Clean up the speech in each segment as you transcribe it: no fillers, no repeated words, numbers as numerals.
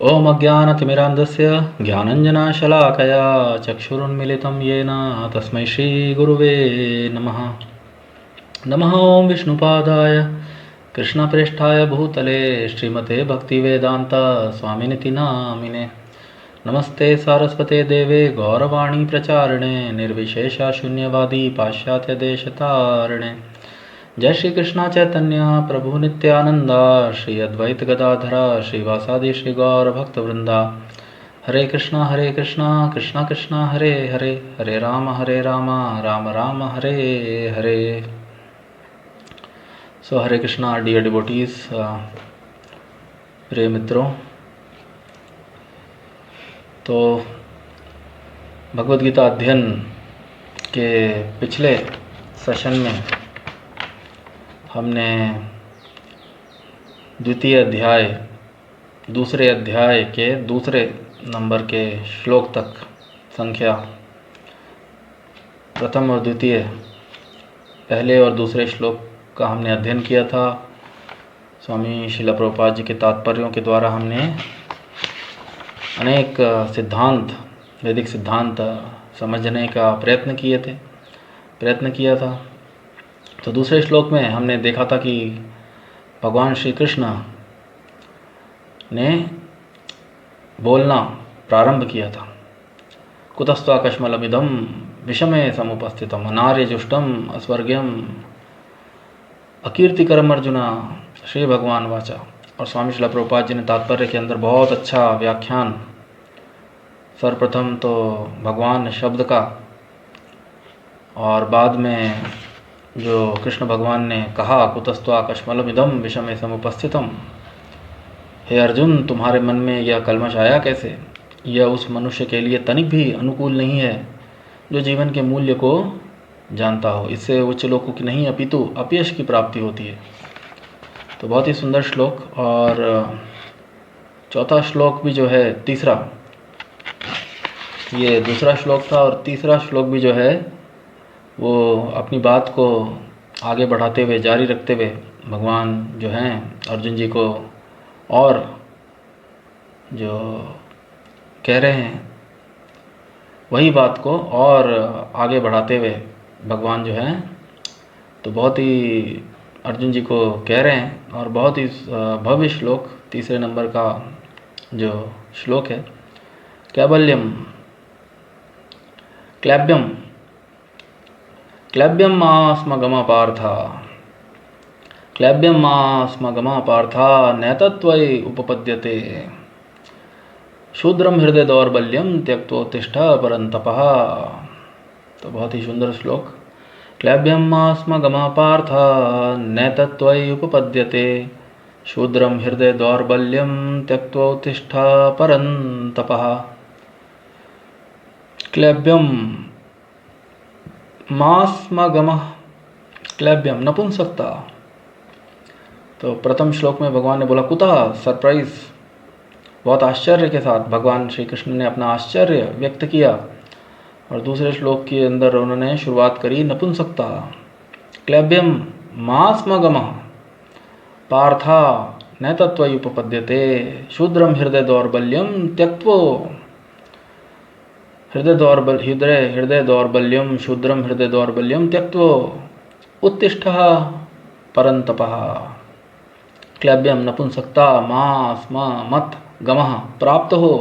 ॐ अज्ञानतिमिरान्धस्य ज्ञानञ्जनशलाकया चक्षुरुन्मिलितं येन तस्मै श्रीगुरुवे नमः। नमः ॐ विष्णुपादाय कृष्णप्रेष्ठाय भूतले श्रीमते भक्तिवेदान्त स्वामिनिति नामिने। नमस्ते सारस्वते देवे गौरवाणी प्रचारिणे निर्विशेषशून्यवादी पाश्चात्यदेशतारिणे। जय श्री कृष्ण चैतन्य प्रभु नित्यानंद श्री अद्वैत गदाधर श्रीवासादि श्री गौर भक्त वृंदा। हरे कृष्णा कृष्णा कृष्णा हरे हरे, हरे राम राम राम हरे हरे। सो हरे कृष्णा डियर डिवोटीज, प्रिय मित्रों, तो भगवद गीता अध्ययन के पिछले सेशन में हमने द्वितीय अध्याय दूसरे अध्याय के दूसरे नंबर के श्लोक तक, संख्या प्रथम और द्वितीय, पहले और दूसरे श्लोक का हमने अध्ययन किया था। स्वामी श्रील प्रभुपाद जी के तात्पर्यों के द्वारा हमने अनेक सिद्धांत, वैदिक सिद्धांत समझने का प्रयत्न किया था। तो दूसरे श्लोक में हमने देखा था कि भगवान श्री कृष्ण ने बोलना प्रारंभ किया था। कुतस्त्वाकश्मलमिदं विषमे समुपस्थितम अनार्यजुष्टम अस्वर्ग्यम अकीर्तिकरम अर्जुन श्री भगवान वाचा। और स्वामी श्रील प्रभुपाद जी ने तात्पर्य के अंदर बहुत अच्छा व्याख्यान, सर्वप्रथम तो भगवान शब्द का, और बाद में जो कृष्ण भगवान ने कहा कुतस्त्वाकश्मलमिदं विषमे समुपस्थितम, हे अर्जुन, तुम्हारे मन में यह कल्मश आया कैसे? यह उस मनुष्य के लिए तनिक भी अनुकूल नहीं है जो जीवन के मूल्य को जानता हो। इससे उच्च लोकों की नहीं अपितु अपयश की प्राप्ति होती है। तो बहुत ही सुंदर श्लोक। और चौथा श्लोक भी जो है, तीसरा, ये दूसरा श्लोक था, और तीसरा श्लोक भी जो है वो अपनी बात को आगे बढ़ाते हुए, जारी रखते हुए, भगवान जो हैं अर्जुन जी को और जो कह रहे हैं वही बात को और आगे बढ़ाते हुए भगवान जो हैं तो बहुत ही अर्जुन जी को कह रहे हैं। और बहुत ही भव्य श्लोक, तीसरे नंबर का जो श्लोक है, क्लैब्यम मा स्म गमा पार्था नैतत्वयि उपपद्यते शूद्रम हृदय दौर्बल्यम त्यक्तोत्तिष्ठ परन्तपः। तो बहुत ही सुंदर श्लोक। क्लैब्यम मा स्म गमा पार्था नैतत्वयि उपपद्यते शूद्रम हृदय दौर्बल्यम त्यक्तोत्तिष्ठ परन्तपः। क्लैब्यम मास्म गमः, क्लैब्यम नपुंसकता। तो प्रथम श्लोक में भगवान ने बोला कुतः, सरप्राइज, बहुत आश्चर्य के साथ भगवान श्री कृष्ण ने अपना आश्चर्य व्यक्त किया। और दूसरे श्लोक के अंदर उन्होंने शुरुआत करी नपुंसकता। क्लैब्यम मास्म गमः पार्था नैतत्वयि उपपद्यते शूद्रम हृदय दौर्बल्यम त्यक्त्वा, हृदय दौर्बल्यम शूद्रम हृदय दौर्बल्यम त्यक्त्वा उत्तिष्ठः परन्तपः। क्लैब्यम नपुंसकता, मा स्म मत, गमः प्राप्त हो,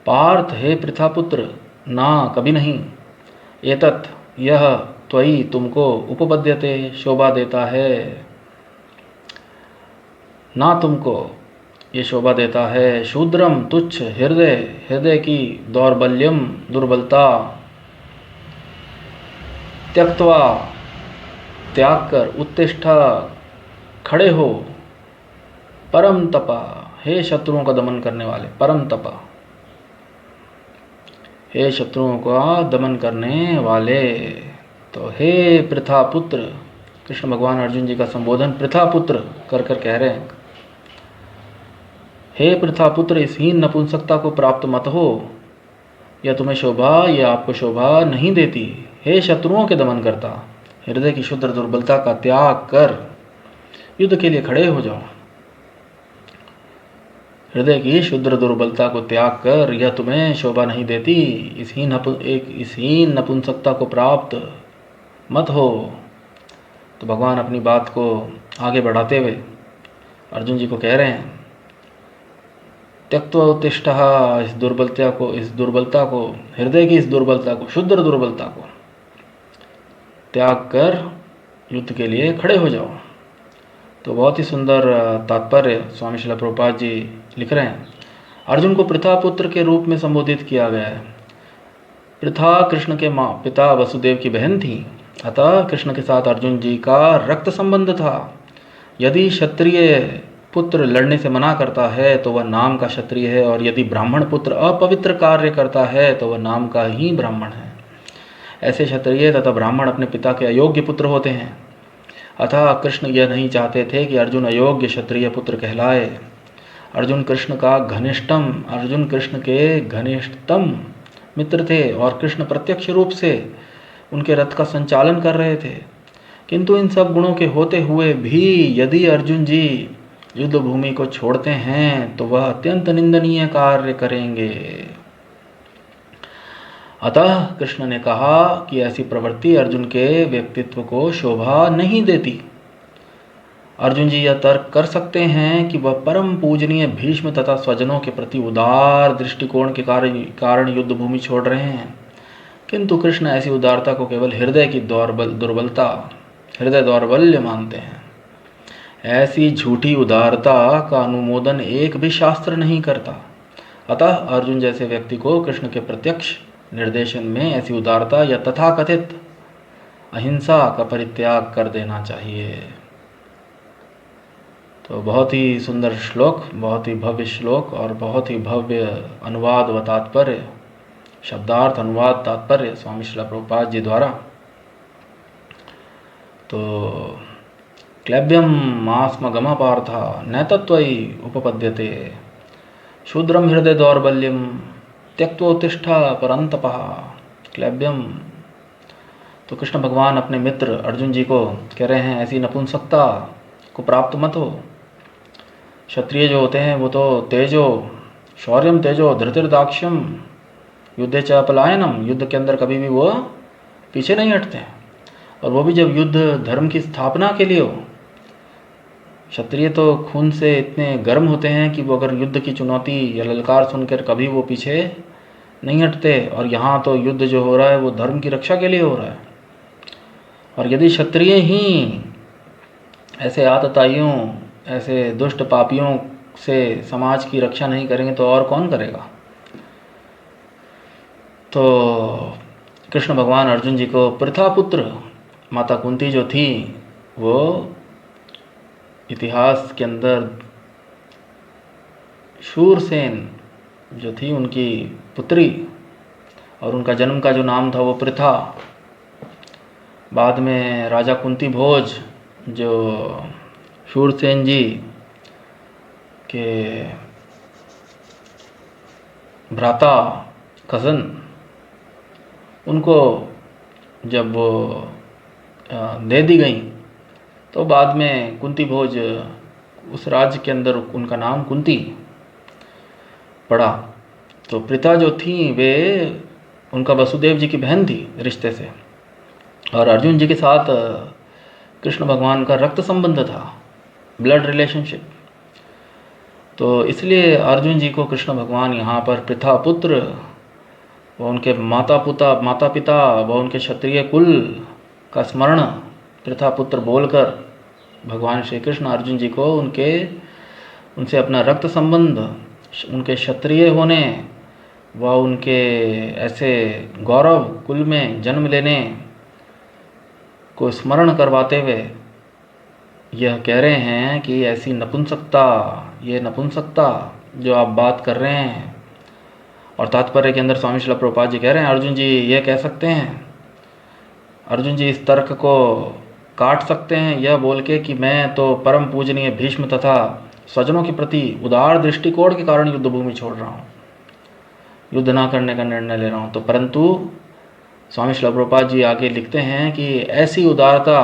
पार्थ हे पृथापुत्र, ना कभी नहीं, एतत् यह त्वयि तुमको, उपपद्यते शोभा देता है, ना तुमको ये शोभा देता है, शूद्रम तुच्छ, हृदय की दौर्बल्यम दुर्बलता, त्यक्त्वा त्याग कर, उत्तिष्ठ खड़े हो, परम तपा, हे शत्रुओं का दमन करने वाले, परम तपा, हे शत्रुओं का दमन करने वाले। तो हे पृथा पुत्र, कृष्ण भगवान अर्जुन जी का संबोधन पृथा पुत्र कर कर कह रहे हैं, हे पृथा पुत्र, इस हीन नपुंसकता को प्राप्त मत हो, यह तुम्हें शोभा, यह आपको शोभा नहीं देती। हे शत्रुओं के दमन करता, हृदय की शुद्ध दुर्बलता का त्याग कर युद्ध के लिए खड़े हो जाओ। हृदय की शुद्र दुर्बलता को त्याग कर यह तुम्हें शोभा नहीं देती, इस हीन नपुंसकता को प्राप्त मत हो। तो भगवान अपनी बात को आगे बढ़ाते हुए अर्जुन जी को कह रहे हैं, त्यक्त्वा उत्तिष्ठः, इस दुर्बलता को, हृदय की इस दुर्बलता को, शुद्र दुर्बलता को त्याग कर युद्ध के लिए खड़े हो जाओ। तो बहुत ही सुंदर तात्पर्य स्वामी श्रील प्रभुपाद जी लिख रहे हैं। अर्जुन को पृथा पुत्र के रूप में संबोधित किया गया है। पृथा कृष्ण के पिता वसुदेव की बहन थी, अतः कृष्ण के साथ अर्जुन जी का रक्त संबंध था। यदि क्षत्रिय पुत्र लड़ने से मना करता है तो वह नाम का क्षत्रिय है, और यदि ब्राह्मण पुत्र अपवित्र कार्य करता है तो वह नाम का ही ब्राह्मण है। ऐसे क्षत्रिय तथा ब्राह्मण अपने पिता के अयोग्य पुत्र होते हैं। अतः कृष्ण यह नहीं चाहते थे कि अर्जुन अयोग्य क्षत्रिय पुत्र कहलाए। अर्जुन कृष्ण के घनिष्ठतम मित्र थे और कृष्ण प्रत्यक्ष रूप से उनके रथ का संचालन कर रहे थे। किंतु इन सब गुणों के होते हुए भी यदि अर्जुन जी युद्ध भूमि को छोड़ते हैं तो वह अत्यंत निंदनीय कार्य करेंगे। अतः कृष्ण ने कहा कि ऐसी प्रवृत्ति अर्जुन के व्यक्तित्व को शोभा नहीं देती। अर्जुन जी यह तर्क कर सकते हैं कि वह परम पूजनीय भीष्म तथा स्वजनों के प्रति उदार दृष्टिकोण के कारण युद्ध भूमि छोड़ रहे हैं, किंतु कृष्ण ऐसी उदारता को केवल हृदय दौर्बल्य मानते हैं। ऐसी झूठी उदारता का अनुमोदन एक भी शास्त्र नहीं करता। अतः अर्जुन जैसे व्यक्ति को कृष्ण के प्रत्यक्ष निर्देशन में ऐसी उदारता या तथाकथित अहिंसा का परित्याग कर देना चाहिए। तो बहुत ही सुंदर श्लोक, बहुत ही भव्य श्लोक और बहुत ही भव्य अनुवाद व तात्पर्य, शब्दार्थ अनुवाद तात्पर्य स्वामी श्रील प्रभुपाद जी द्वारा। तो क्लैब्यम मास्मगम पार्थ न तत्त्वयि उपपद्यते, शूद्रम हृदय दौर्बल्यम त्यक्त्वोत्तिष्ठ परंतपः। क्लैब्यम, तो कृष्ण भगवान अपने मित्र अर्जुन जी को कह रहे हैं, ऐसी नपुंसकता को प्राप्त मत हो। क्षत्रिय जो होते हैं वो तो शौर्यम तेजो धृतिर्दाक्ष्यम युद्धे च पलायनम, युद्ध के अंदर कभी भी वो पीछे नहीं हटते हैं, और वो भी जब युद्ध धर्म की स्थापना के लिए हो। क्षत्रिय तो खून से इतने गर्म होते हैं कि वो अगर युद्ध की चुनौती या ललकार सुनकर कभी वो पीछे नहीं हटते। और यहाँ तो युद्ध जो हो रहा है वो धर्म की रक्षा के लिए हो रहा है। और यदि क्षत्रिय ही ऐसे आतताइयों, ऐसे दुष्ट पापियों से समाज की रक्षा नहीं करेंगे तो और कौन करेगा। तो कृष्ण भगवान अर्जुन जी को पृथा पुत्र माता कुंती जो थी, वो इतिहास के अंदर शूरसेन जो थी उनकी पुत्री, और उनका जन्म का जो नाम था वो पृथा। बाद में राजा कुंती भोज जो शूरसेन जी के भ्राता कज़न, उनको जब वो दे दी गई तो बाद में कुंती भोज उस राज्य के अंदर उनका नाम कुंती पड़ा। तो पृथा जो थी वे उनका वसुदेव जी की बहन थी रिश्ते से, और अर्जुन जी के साथ कृष्ण भगवान का रक्त संबंध था, ब्लड रिलेशनशिप। तो इसलिए अर्जुन जी को कृष्ण भगवान यहाँ पर पृथा पुत्र व उनके माता पिता व उनके क्षत्रिय कुल का स्मरण पृथा पुत्र बोलकर भगवान श्री कृष्ण अर्जुन जी को उनसे अपना रक्त संबंध, उनके क्षत्रिय होने व उनके ऐसे गौरव कुल में जन्म लेने को स्मरण करवाते हुए यह कह रहे हैं कि ऐसी नपुंसकता जो आप बात कर रहे हैं। और तात्पर्य के अंदर स्वामी श्रील प्रभुपाद जी कह रहे हैं, अर्जुन जी ये कह सकते हैं, अर्जुन जी इस तर्क को काट सकते हैं यह बोल के कि मैं तो परम पूजनीय भीष्म तथा स्वजनों के प्रति उदार दृष्टिकोण के कारण युद्ध भूमि छोड़ रहा हूँ, युद्ध ना करने का निर्णय ले रहा हूँ। तो परंतु स्वामी श्रील प्रभुपाद जी आगे लिखते हैं कि ऐसी उदारता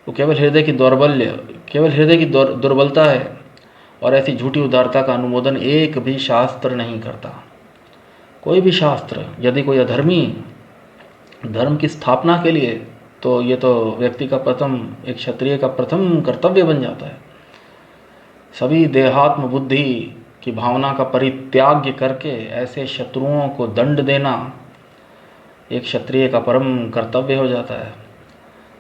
वो केवल हृदय की दुर्बलता है, और ऐसी झूठी उदारता का अनुमोदन एक भी शास्त्र नहीं करता। कोई भी शास्त्र, यदि कोई अधर्मी धर्म की स्थापना के लिए, तो ये तो व्यक्ति का एक क्षत्रिय का प्रथम कर्तव्य बन जाता है। सभी देहात्म बुद्धि की भावना का परित्याग करके ऐसे शत्रुओं को दंड देना एक क्षत्रिय का परम कर्तव्य हो जाता है।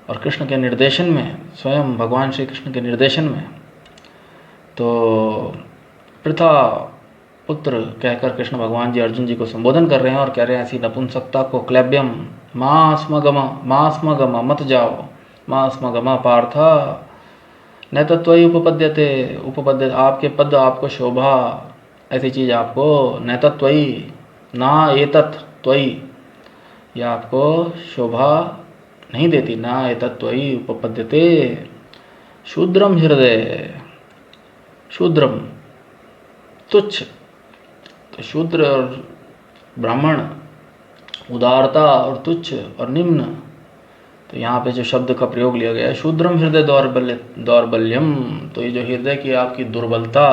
और कृष्ण के निर्देशन में, स्वयं भगवान श्री कृष्ण के निर्देशन में तो पृथा पुत्र कहकर कृष्ण भगवान जी अर्जुन जी को संबोधन कर रहे हैं और कह रहे हैं ऐसी नपुंसकता को क्लैब्यम मां स्म गम मत जाओ, मां स्म गम पार्थ न तत्वयि उपपद्यते आपके पद आपको शोभा, ऐसी चीज़ आपको न तत्वयि ना एतत् त्वयि, यह आपको शोभा नहीं देती। ना एतत् त्वयि उपपद्यते शूद्रम हृदय, शूद्रम तुच्छ, तो शूद्र और ब्राह्मण, उदारता और तुच्छ और निम्न, तो यहाँ पे जो शब्द का प्रयोग लिया गया है शूद्रम हृदय दौर्बल्यम, तो ये जो हृदय की आपकी दुर्बलता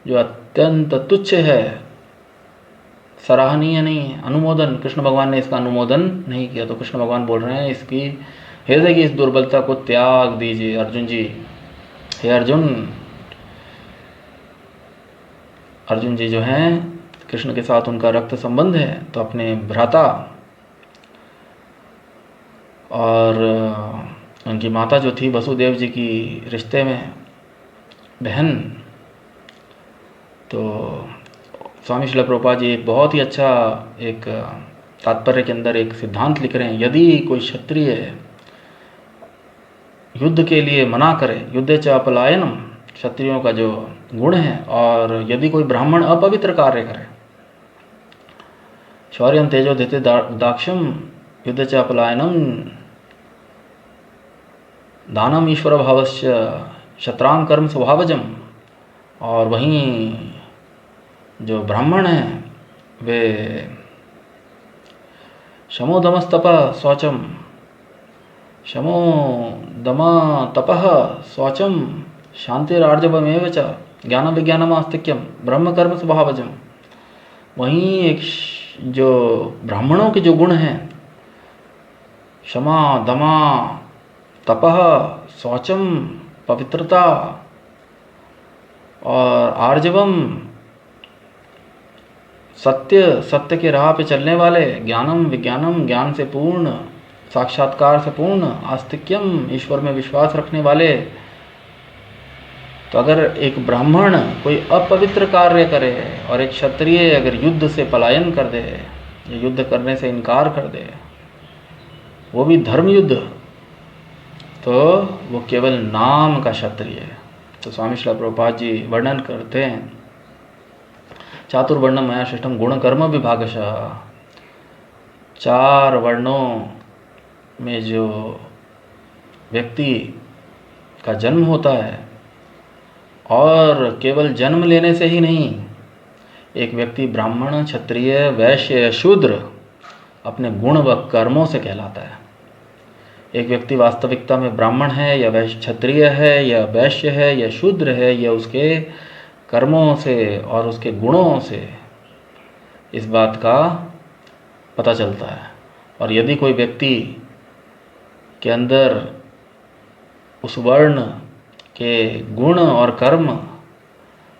जो अत्यंत तुच्छ है, सराहनीय नहीं है, अनुमोदन, कृष्ण भगवान ने इसका अनुमोदन नहीं किया। तो कृष्ण भगवान बोल रहे हैं इसकी हृदय की इस दुर्बलता को त्याग दीजिए अर्जुन जी। हे अर्जुन, अर्जुन जी जो हैं कृष्ण के साथ उनका रक्त संबंध है, तो अपने भ्राता और उनकी माता जो थी वसुदेव जी की रिश्ते में बहन, तो स्वामी श्रील प्रभुपाद जी एक बहुत ही अच्छा एक तात्पर्य के अंदर एक सिद्धांत लिख रहे हैं। यदि कोई क्षत्रिय युद्ध के लिए मना करे, युद्धे च अपलायनम, क्षत्रियों का जो गुण है, और यदि कोई ब्राह्मण अपवित्र कार्य करे, शौर्यं तेजो धृते दाक्षम युद्धे च अपलायनम दानम ईश्वर भावस्य शत्रांग कर्म स्वभावजम, और वहीं जो ब्राह्मण हैं वे शमो दमस्तपः शौचम, शमो दम तपः शौचम शांतिरार्जवमेव च ज्ञानम विज्ञानम आस्तिक्यम ब्रह्म कर्म स्वभावजम, वहीं एक जो ब्राह्मणों के जो गुण हैं क्षमा दमा तपः शौचम पवित्रता और आर्जवम सत्य के राह पे चलने वाले, ज्ञानम विज्ञानम ज्ञान से पूर्ण, साक्षात्कार से पूर्ण, आस्तिक्यम ईश्वर में विश्वास रखने वाले। तो अगर एक ब्राह्मण कोई अपवित्र कार्य करे और एक क्षत्रिय अगर युद्ध से पलायन कर दे या युद्ध करने से इनकार कर दे, वो भी धर्म युद्ध, तो वो केवल नाम का क्षत्रिय है। तो स्वामी श्रील प्रभुपाद जी वर्णन करते हैं चातुर्वर्णम मया सृष्टम गुण कर्म विभागशः, 4 वर्णों में जो व्यक्ति का जन्म होता है, और केवल जन्म लेने से ही नहीं, एक व्यक्ति ब्राह्मण क्षत्रिय वैश्य या शूद्र अपने गुण व कर्मों से कहलाता है। एक व्यक्ति वास्तविकता में ब्राह्मण है या वैश्य, क्षत्रिय है या वैश्य है या शूद्र है, या उसके कर्मों से और उसके गुणों से इस बात का पता चलता है। और यदि कोई व्यक्ति के अंदर उस वर्ण के गुण और कर्म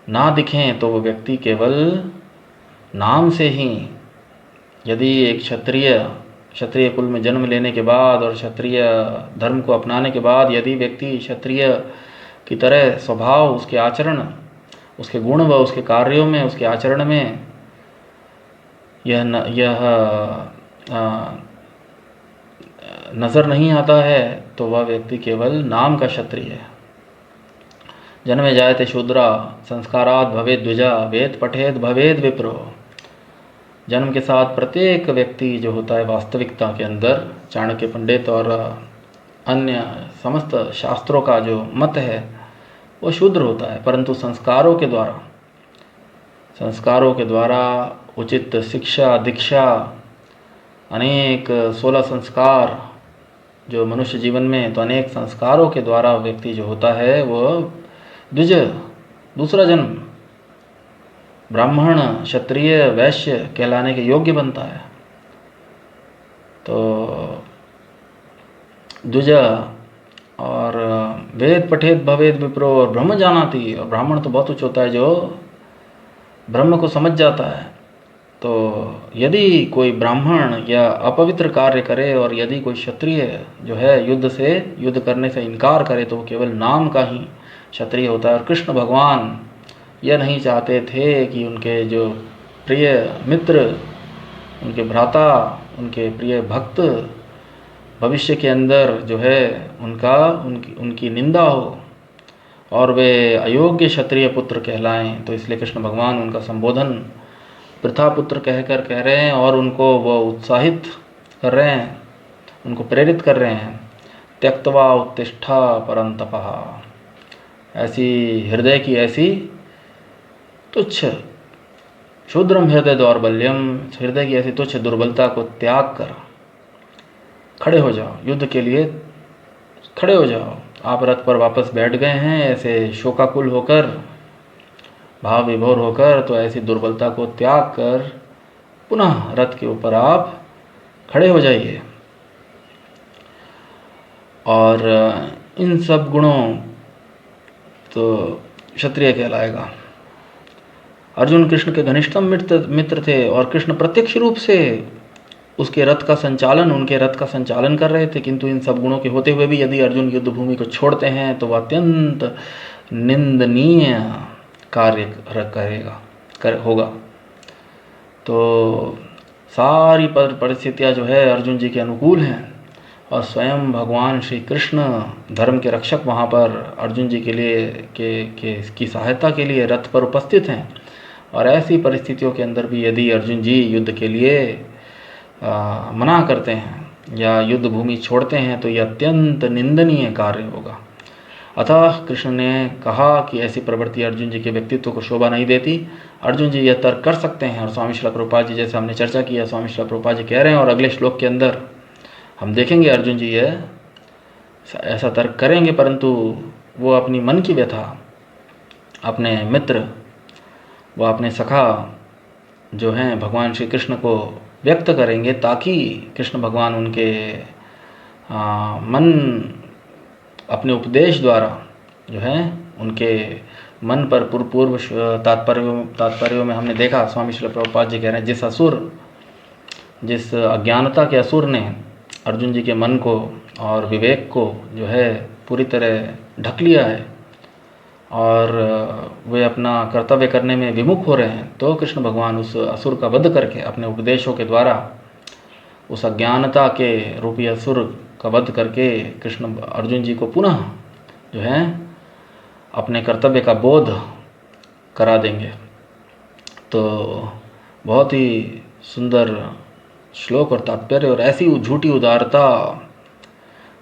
ना दिखें, तो वो व्यक्ति केवल नाम से ही, यदि एक क्षत्रिय कुल में जन्म लेने के बाद और क्षत्रिय धर्म को अपनाने के बाद यदि व्यक्ति क्षत्रिय की तरह स्वभाव, उसके आचरण, उसके गुण व उसके कार्यों में, उसके आचरण में यह नज़र नहीं आता है, तो वह व्यक्ति केवल नाम का क्षत्रिय है। जन्मे जायते शूद्रा संस्कारात् भवेद द्विजा वेद पठेद भवेद विप्रो। जन्म के साथ प्रत्येक व्यक्ति जो होता है वास्तविकता के अंदर, चाणक्य पंडित और अन्य समस्त शास्त्रों का जो मत है वो शूद्र होता है, परंतु संस्कारों के द्वारा उचित शिक्षा दीक्षा, अनेक 16 संस्कार जो मनुष्य जीवन में, तो अनेक संस्कारों के द्वारा व्यक्ति जो होता है वो द्विज दूसरा जन्म ब्राह्मण, क्षत्रिय, वैश्य कहलाने के योग्य बनता है। तो द्विजा और वेद पठेत भवेद विप्रो और ब्रह्म जानाति, और ब्राह्मण तो बहुत उच्च होता है जो ब्रह्म को समझ जाता है। तो यदि कोई ब्राह्मण या अपवित्र कार्य करे और यदि कोई क्षत्रिय जो है युद्ध करने से इनकार करे तो वो केवल नाम का ही क्षत्रिय होता है। और कृष्ण भगवान यह नहीं चाहते थे कि उनके जो प्रिय मित्र, उनके भ्राता, उनके प्रिय भक्त भविष्य के अंदर जो है उनकी निंदा हो और वे अयोग्य क्षत्रिय पुत्र कहलाएं। तो इसलिए कृष्ण भगवान उनका संबोधन प्रथा पुत्र कहकर कह रहे हैं और उनको वो उत्साहित कर रहे हैं, उनको प्रेरित कर रहे हैं। त्यक्त्वा उत्तिष्ठा परंतपः, ऐसी हृदय की ऐसी तुच्छ क्षुद्रम हृदय दौर्बल्यम, हृदय की ऐसी तुच्छ दुर्बलता को त्याग कर खड़े हो जाओ, युद्ध के लिए खड़े हो जाओ। आप रथ पर वापस बैठ गए हैं ऐसे शोकाकुल होकर, भाव विभोर होकर, तो ऐसी दुर्बलता को त्याग कर पुनः रथ के ऊपर आप खड़े हो जाइए। और इन सब गुणों तो क्षत्रिय कहलाएगा। अर्जुन कृष्ण के घनिष्ठतम मित्र थे और कृष्ण प्रत्यक्ष रूप से उनके रथ का संचालन कर रहे थे, किंतु इन सब गुणों के होते हुए भी यदि अर्जुन युद्ध भूमि को छोड़ते हैं तो वह अत्यंत निंदनीय कार्य होगा। तो सारी परिस्थितियां जो है अर्जुन जी के अनुकूल हैं और स्वयं भगवान श्री कृष्ण धर्म के रक्षक वहाँ पर अर्जुन जी के लिए की सहायता के लिए रथ पर उपस्थित हैं। और ऐसी परिस्थितियों के अंदर भी यदि अर्जुन जी युद्ध के लिए मना करते हैं या युद्ध भूमि छोड़ते हैं तो यह अत्यंत निंदनीय कार्य होगा। अतः कृष्ण ने कहा कि ऐसी प्रवृत्ति अर्जुन जी के व्यक्तित्व को शोभा नहीं देती। अर्जुन जी यह तर्क कर सकते हैं और स्वामी श्रील प्रभुपाद जी, जैसे हमने चर्चा किया, स्वामी श्रील प्रभुपाद जी कह रहे हैं और अगले श्लोक के अंदर हम देखेंगे अर्जुन जी यह ऐसा तर्क करेंगे, परंतु वो अपनी मन की व्यथा अपने मित्र व अपने सखा जो हैं भगवान श्री कृष्ण को व्यक्त करेंगे ताकि कृष्ण भगवान उनके मन अपने उपदेश द्वारा जो है उनके मन पर पूर्व तात्पर्यों में हमने देखा, स्वामी श्रील प्रभुपाद जी कह रहे हैं जिस अज्ञानता के असुर ने अर्जुन जी के मन को और विवेक को जो है पूरी तरह ढक लिया है और वे अपना कर्तव्य करने में विमुख हो रहे हैं, तो कृष्ण भगवान उस असुर का वध करके अपने उपदेशों के द्वारा उस अज्ञानता के रूपी असुर का वध करके कृष्ण अर्जुन जी को पुनः जो है अपने कर्तव्य का बोध करा देंगे। तो बहुत ही सुंदर श्लोक और तात्पर्य और ऐसी झूठी उदारता।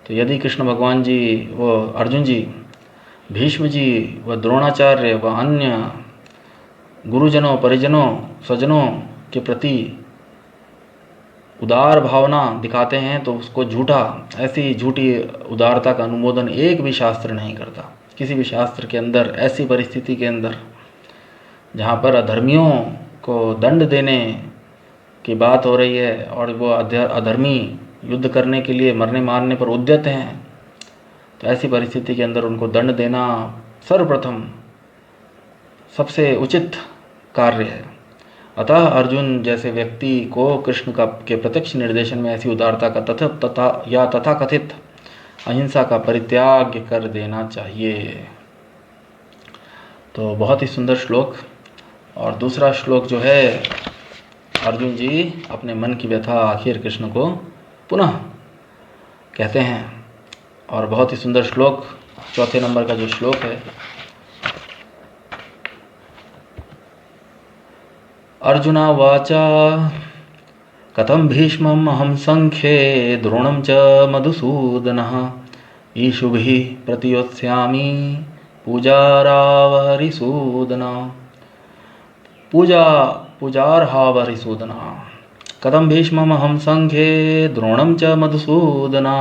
तो यदि कृष्ण भगवान जी वो अर्जुन जी, भीष्म जी व द्रोणाचार्य व अन्य गुरुजनों, परिजनों, स्वजनों के प्रति उदार भावना दिखाते हैं तो उसको ऐसी झूठी उदारता का अनुमोदन एक भी शास्त्र नहीं करता। किसी भी शास्त्र के अंदर ऐसी परिस्थिति के अंदर जहाँ पर अधर्मियों को दंड देने की बात हो रही है और वो अधर्मी युद्ध करने के लिए मरने मारने पर उद्यत हैं, तो ऐसी परिस्थिति के अंदर उनको दंड देना सर्वप्रथम सबसे उचित कार्य है। अतः अर्जुन जैसे व्यक्ति को कृष्ण के प्रत्यक्ष निर्देशन में ऐसी उदारता का तथा कथित अहिंसा का परित्याग कर देना चाहिए। तो बहुत ही सुंदर श्लोक। और दूसरा श्लोक जो है अर्जुन जी अपने मन की व्यथा आखिर कृष्ण को पुनः कहते हैं और बहुत ही सुंदर श्लोक, चौथे नंबर का जो श्लोक है। अर्जुना वाचा कथम भीष्मम् अहं संख्ये द्रोणं च मधुसूदनः ईशुभिः प्रतियोत्स्यामि पूजार्हावरिसूदना। पूजार्हावरिसूदना। कथम भीष्मम् अहं संख्ये द्रोणं च मधुसूदना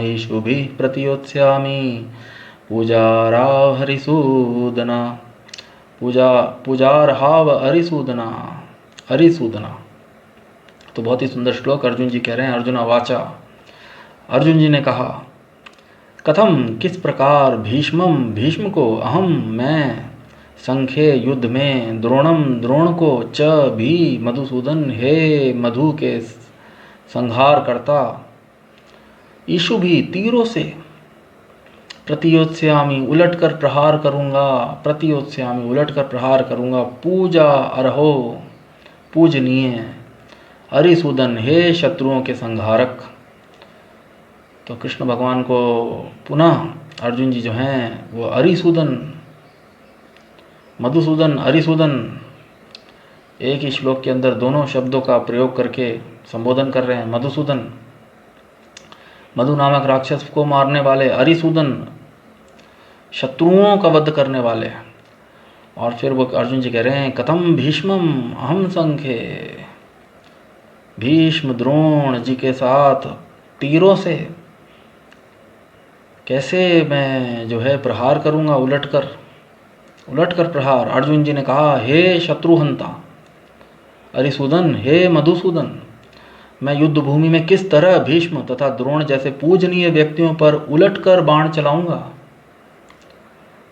ईशुभिः प्रतियोत्स्यामि पूजार्हावरिसूदना। पूजार्हाव अरिसूदना अरिसूदना। तो बहुत ही सुंदर श्लोक अर्जुन जी कह रहे हैं। अर्जुन वाचा, अर्जुन जी ने कहा, कथम किस प्रकार भीष्म को अहम मैं संख्ये युद्ध में द्रोणम द्रोण को च भी मधुसूदन हे मधु के संहार करता ईशु भी तीरों से प्रतियोत्स्यामि उलट कर प्रहार करूंगा पूजा अर्हो पूजनीय अरिसूदन हे शत्रुओं के संहारक। तो कृष्ण भगवान को पुनः अर्जुन जी जो हैं वो मधुसूदन अरिसूदन एक ही श्लोक के अंदर दोनों शब्दों का प्रयोग करके संबोधन कर रहे हैं। मधुसूदन मधु नामक राक्षस को मारने वाले, अरिसूदन शत्रुओं का वध करने वाले। और फिर वो अर्जुन जी कह रहे हैं, कथम भीष्मम अहम संख्ये, भीष्म द्रोण जी के साथ तीरों से कैसे मैं जो है प्रहार करूंगा, उलट कर प्रहार। अर्जुन जी ने कहा, हे शत्रुहंता अरिसूदन, हे मधुसूदन, मैं युद्ध भूमि में किस तरह भीष्म तथा द्रोण जैसे पूजनीय व्यक्तियों पर उलट कर बाण चलाऊंगा।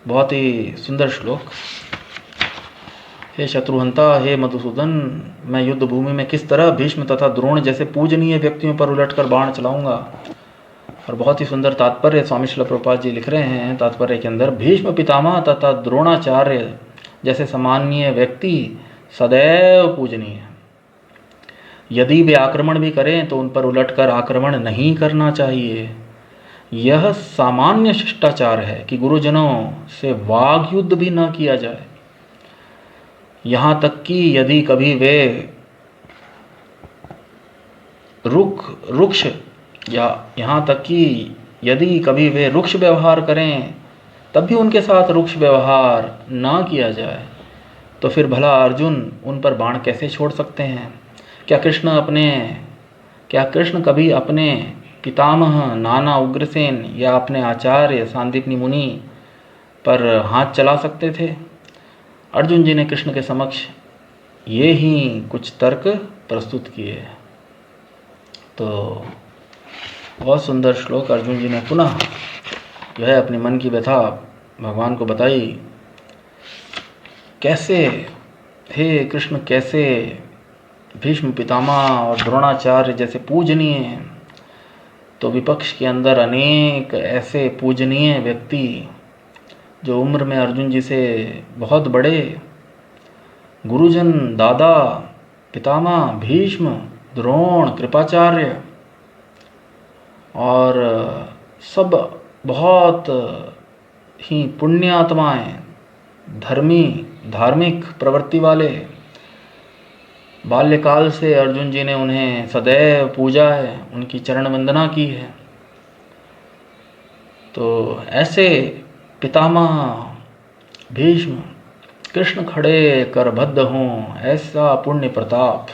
बहुत ही सुंदर श्लोक। हे शत्रुहंता, हे मधुसूदन, मैं युद्ध भूमि में किस तरह भीष्म तथा द्रोण जैसे पूजनीय व्यक्तियों पर उलट कर बाण चलाऊंगा। और बहुत ही सुंदर तात्पर्य स्वामी श्रील प्रभुपाद जी लिख रहे हैं तात्पर्य के अंदर, भीष्म पितामह तथा द्रोणाचार्य जैसे सम्माननीय व्यक्ति सदैव पूजनीय। यदि वे आक्रमण भी करें तो उन पर उलटकर आक्रमण नहीं करना चाहिए। यह सामान्य शिष्टाचार है कि गुरुजनों से वाग युद्ध भी न किया जाए। यहाँ तक कि यदि कभी वे रुक्ष व्यवहार करें तब भी उनके साथ रुक्ष व्यवहार ना किया जाए। तो फिर भला अर्जुन उन पर बाण कैसे छोड़ सकते हैं। क्या कृष्ण कभी अपने पितामह नाना उग्रसेन या अपने आचार्य सांदीपनि मुनि पर हाथ चला सकते थे। अर्जुन जी ने कृष्ण के समक्ष ये ही कुछ तर्क प्रस्तुत किए। तो बहुत सुंदर श्लोक अर्जुन जी ने पुनः जो है अपने मन की व्यथा भगवान को बताई। कैसे हे कृष्ण, कैसे भीष्म पितामह और द्रोणाचार्य जैसे पूजनीय, तो विपक्ष के अंदर अनेक ऐसे पूजनीय व्यक्ति जो उम्र में अर्जुन जी से बहुत बड़े, गुरुजन, दादा, पितामह, भीष्म, द्रोण, कृपाचार्य और सब बहुत ही पुण्य आत्माएं, धार्मिक प्रवृत्ति वाले, बाल्यकाल से अर्जुन जी ने उन्हें सदैव पूजा है, उनकी चरण वंदना की है। तो ऐसे पितामह भीष्म कृष्ण खड़े करबद्ध हों, ऐसा पुण्य प्रताप।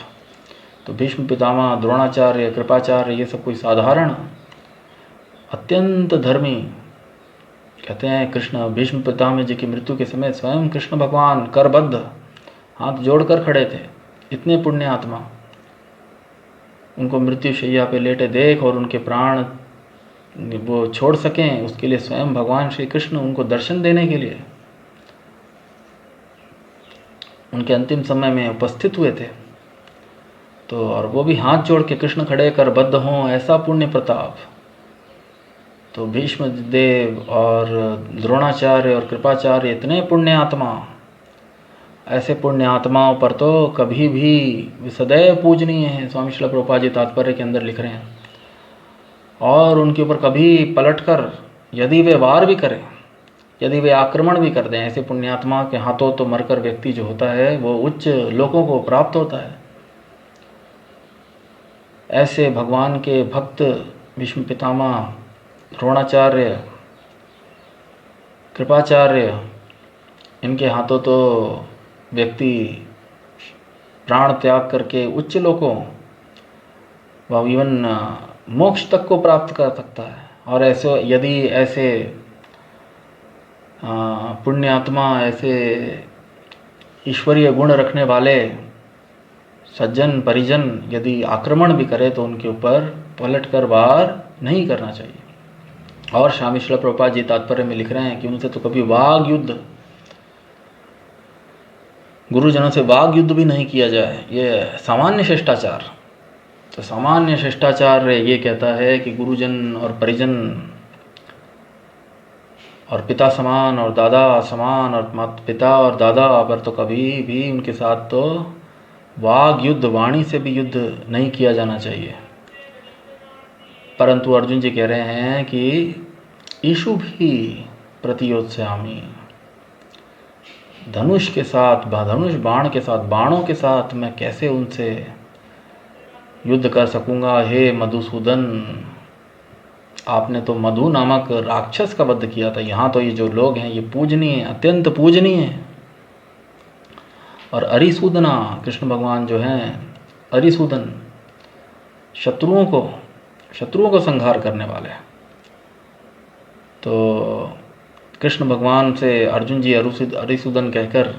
तो भीष्म पितामह, द्रोणाचार्य, कृपाचार्य ये सब कोई साधारण अत्यंत धर्मी, कहते हैं कृष्ण भीष्म पितामह जी की मृत्यु के समय स्वयं कृष्ण भगवान करबद्ध हाथ जोड़कर खड़े थे। इतने पुण्य आत्मा, उनको मृत्यु शैया पे लेटे देख और उनके प्राण वो छोड़ सकें, उसके लिए स्वयं भगवान श्री कृष्ण उनको दर्शन देने के लिए उनके अंतिम समय में उपस्थित हुए थे। तो और वो भी हाथ जोड़ के कृष्ण खड़े कर बद्ध हों, ऐसा पुण्य प्रताप। तो भीष्म देव और द्रोणाचार्य और कृपाचार्य इतने पुण्य आत्मा, ऐसे पुण्य आत्माओं पर तो कभी भी सदैव पूजनीय हैं। स्वामी श्रील प्रभुपाद जी तात्पर्य के अंदर लिख रहे हैं। और उनके ऊपर कभी पलटकर यदि वे वार भी करें, यदि वे आक्रमण भी कर दें, ऐसे पुण्यात्मा के हाथों तो मरकर व्यक्ति जो होता है वो उच्च लोकों को प्राप्त होता है। ऐसे भगवान के भक्त भीष्म पितामह, द्रोणाचार्य, कृपाचार्य, इनके हाथों तो व्यक्ति प्राण त्याग करके उच्च लोकों व इवन मोक्ष तक को प्राप्त कर सकता है। और ऐसे यदि ऐसे पुण्यात्मा, ऐसे ईश्वरीय गुण रखने वाले सज्जन परिजन यदि आक्रमण भी करे तो उनके ऊपर पलटकर वार नहीं करना चाहिए। और स्वामी श्रील प्रभुपाद जी तात्पर्य में लिख रहे हैं कि उनसे तो कभी वाग युद्ध, गुरुजनों से वाग युद्ध भी नहीं किया जाए, ये सामान्य शिष्टाचार। तो सामान्य शिष्टाचार ये कहता है कि गुरुजन और परिजन और पिता समान और दादा समान और माता पिता और दादा पर तो कभी भी उनके साथ तो वाग युद्ध, वाणी से भी युद्ध नहीं किया जाना चाहिए। परंतु अर्जुन जी कह रहे हैं कि ईशु भी प्रतियोत्स्यामि, धनुष के साथ, धनुष बाण के साथ, बाणों के साथ मैं कैसे उनसे युद्ध कर सकूंगा। हे मधुसूदन, आपने तो मधु नामक राक्षस का वध किया था। यहाँ तो ये जो लोग हैं ये पूजनीय, अत्यंत पूजनीय हैं। और अरिसूदना, कृष्ण भगवान जो हैं अरिसूदन, शत्रुओं को संहार करने वाले। तो कृष्ण भगवान से अर्जुन जी अरिसूदन कहकर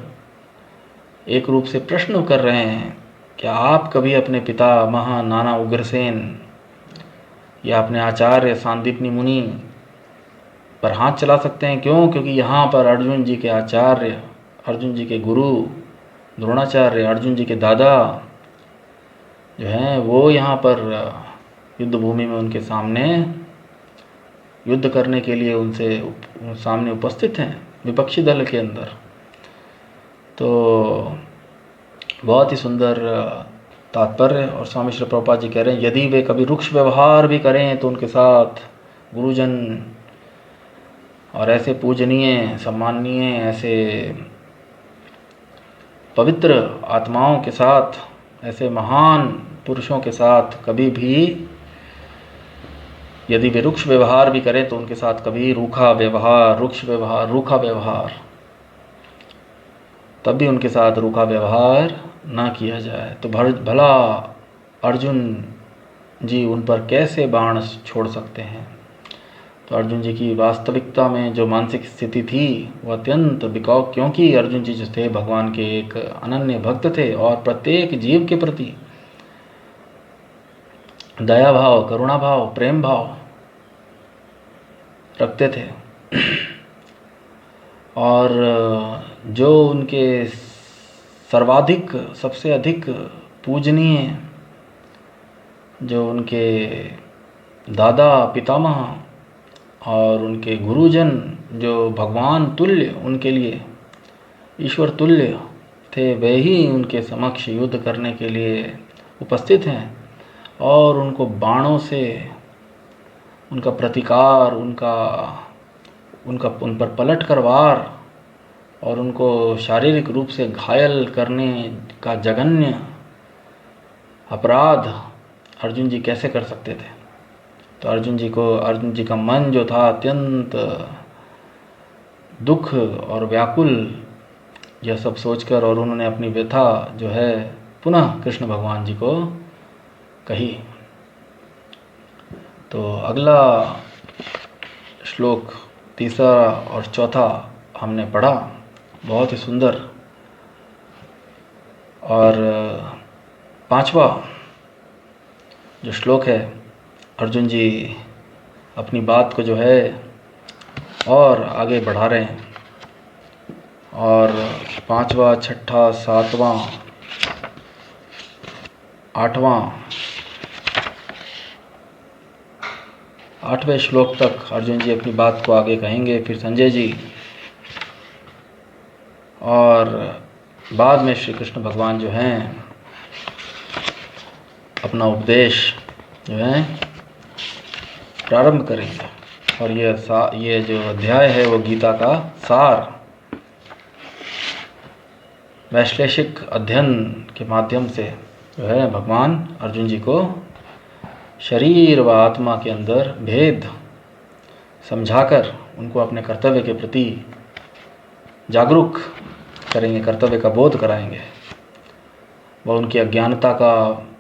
एक रूप से प्रश्न कर रहे हैं, क्या आप कभी अपने पिता नाना उग्रसेन या अपने आचार्य सांदीपनी मुनि पर हाथ चला सकते हैं? क्यों? क्योंकि यहाँ पर अर्जुन जी के आचार्य, अर्जुन जी के गुरु द्रोणाचार्य, अर्जुन जी के दादा जो हैं वो यहाँ पर युद्ध भूमि में उनके सामने युद्ध करने के लिए उनसे सामने उपस्थित हैं, विपक्षी दल के अंदर। तो बहुत ही सुंदर तात्पर्य। और स्वामी श्री प्रभुपाद जी कह रहे हैं यदि वे कभी रुक्ष व्यवहार भी करें तो उनके साथ गुरुजन और ऐसे पूजनीय, सम्माननीय, ऐसे पवित्र आत्माओं के साथ, ऐसे महान पुरुषों के साथ कभी भी यदि वे रुक्ष व्यवहार भी करें तो उनके साथ कभी रूखा व्यवहार, रूखा व्यवहार, तब भी उनके साथ रूखा व्यवहार ना किया जाए। तो भला अर्जुन जी उन पर कैसे बाण छोड़ सकते हैं? तो अर्जुन जी की वास्तविकता में जो मानसिक स्थिति थी वो अत्यंत बिकाऊ, क्योंकि अर्जुन जी जो थे भगवान के एक अनन्य भक्त थे और प्रत्येक जीव के प्रति दया भाव, करुणा भाव, प्रेम भाव रखते थे। और जो उनके सर्वाधिक, सबसे अधिक पूजनीय, जो उनके दादा पितामह और उनके गुरुजन जो भगवान तुल्य, उनके लिए ईश्वर तुल्य थे, वे ही उनके समक्ष युद्ध करने के लिए उपस्थित हैं। और उनको बाणों से उनका प्रतिकार, उन पर पलट कर वार और उनको शारीरिक रूप से घायल करने का जघन्य अपराध अर्जुन जी कैसे कर सकते थे? तो अर्जुन जी का मन जो था अत्यंत दुख और व्याकुल, यह सब सोचकर, और उन्होंने अपनी व्यथा जो है पुनः कृष्ण भगवान जी को कही। तो अगला श्लोक, तीसरा और चौथा हमने पढ़ा, बहुत ही सुंदर। और पांचवा जो श्लोक है, अर्जुन जी अपनी बात को जो है और आगे बढ़ा रहे हैं। और पांचवा, छठा, सातवां, आठवें श्लोक तक अर्जुन जी अपनी बात को आगे कहेंगे। फिर संजय जी, और बाद में श्री कृष्ण भगवान जो हैं अपना उपदेश जो है प्रारंभ करेंगे। और ये जो अध्याय है वो गीता का सार, वैश्लेषिक अध्ययन के माध्यम से जो है भगवान अर्जुन जी को शरीर व आत्मा के अंदर भेद समझाकर उनको अपने कर्तव्य के प्रति जागरूक करेंगे, कर्तव्य का बोध कराएंगे। वह उनकी अज्ञानता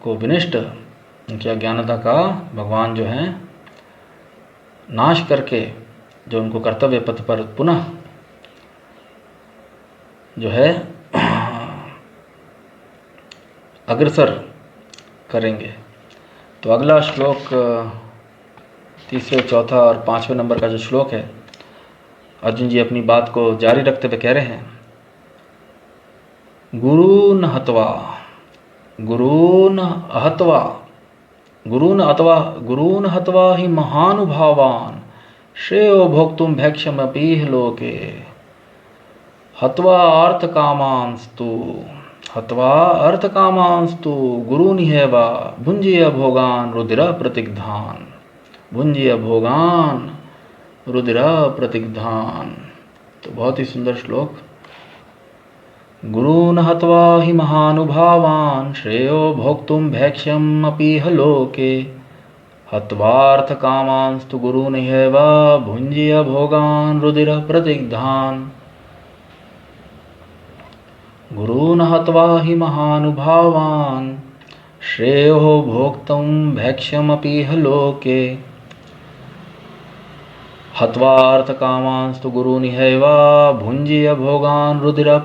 को विनिष्ट, उनकी अज्ञानता का भगवान जो हैं नाश करके जो उनको कर्तव्य पथ पर पुनः जो है अग्रसर करेंगे। तो अगला श्लोक तीसरे, चौथा और पाँचवें नंबर का जो श्लोक है, अर्जुन जी अपनी बात को जारी रखते हुए कह रहे हैं, गुरून हत्वा गुरून हत्वा हि महानुभावान् श्रेयो भोक्तुं भैक्ष्यमपीह लोके हत्वा अर्थकामांस्तु गुरूनिहैव भुञ्जीय भोगान् रुधिरः प्रतिग्धान्। तो बहुत ही सुंदर श्लोक। गुरून हत्वा हि महानुभावान् श्रेयो भोक्तुं भैक्ष्यमपीह लोके हत्वार्थकामांस्तु गुरूनिहैव भुञ्जीय भोगान् रुधिरः प्रतिग्धान्। गुरून हत्वा हि महानुभावान् श्रेयो भोक्तुं भैक्ष्यमपीह लोके हत्वार्थकामांस्तु गुरूनिहैव भुञ्जीय भोगान् रुधिरः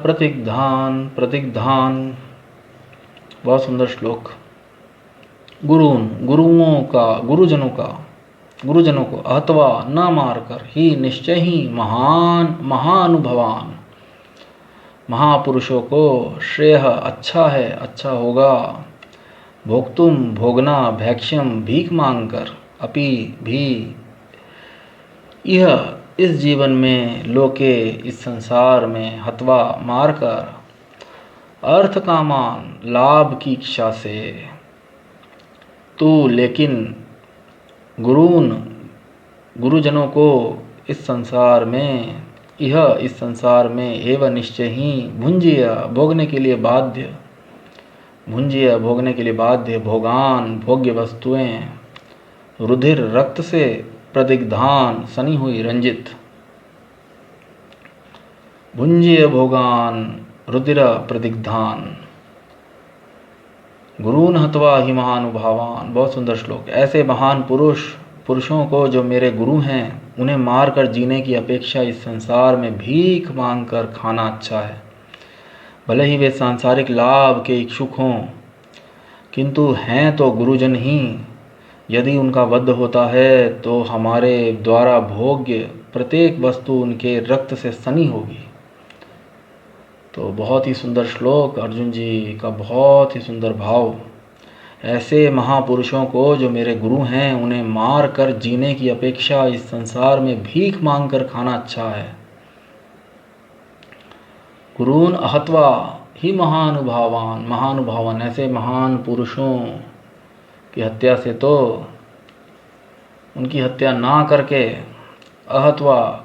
प्रतिग्धान्। बहुत सुंदर श्लोक। गुरुजनों को अथवा न मारकर ही निश्चय ही महानुभवान महापुरुषों को श्रेय अच्छा होगा, भोक्तुम भोगना, भैक्ष्यम भीख मांगकर, अपि भी, यह इस जीवन में, लोके इस संसार में, हत्वा मारकर, अर्थ कामान लाभ की इच्छा से, तो लेकिन गुरुजनों को इस संसार में एवं निश्चय ही भुंजीय भोगने के लिए बाध्य भोगान भोग्य वस्तुएं रुधिर रक्त से प्रतिग्धान सनी हुई रंजित भुंजीय भोगान रुधिर प्रतिग्धान गुरून हत्वा ही महानुभावान। बहुत सुंदर श्लोक। ऐसे महान पुरुषों को जो मेरे गुरु हैं, उन्हें मारकर जीने की अपेक्षा इस संसार में भीख मांगकर खाना अच्छा है। भले ही वे सांसारिक लाभ के इच्छुक हों, किंतु हैं तो गुरुजन ही। यदि उनका वध होता है तो हमारे द्वारा भोग्य प्रत्येक वस्तु उनके रक्त से सनी होगी। तो बहुत ही सुंदर श्लोक, अर्जुन जी का बहुत ही सुंदर भाव। ऐसे महापुरुषों को जो मेरे गुरु हैं, उन्हें मार कर जीने की अपेक्षा इस संसार में भीख मांग कर खाना अच्छा है। गुरून अहत्वा ही महानुभावान, ऐसे महान पुरुषों की हत्या से तो उनकी हत्या ना करके, अहत्वा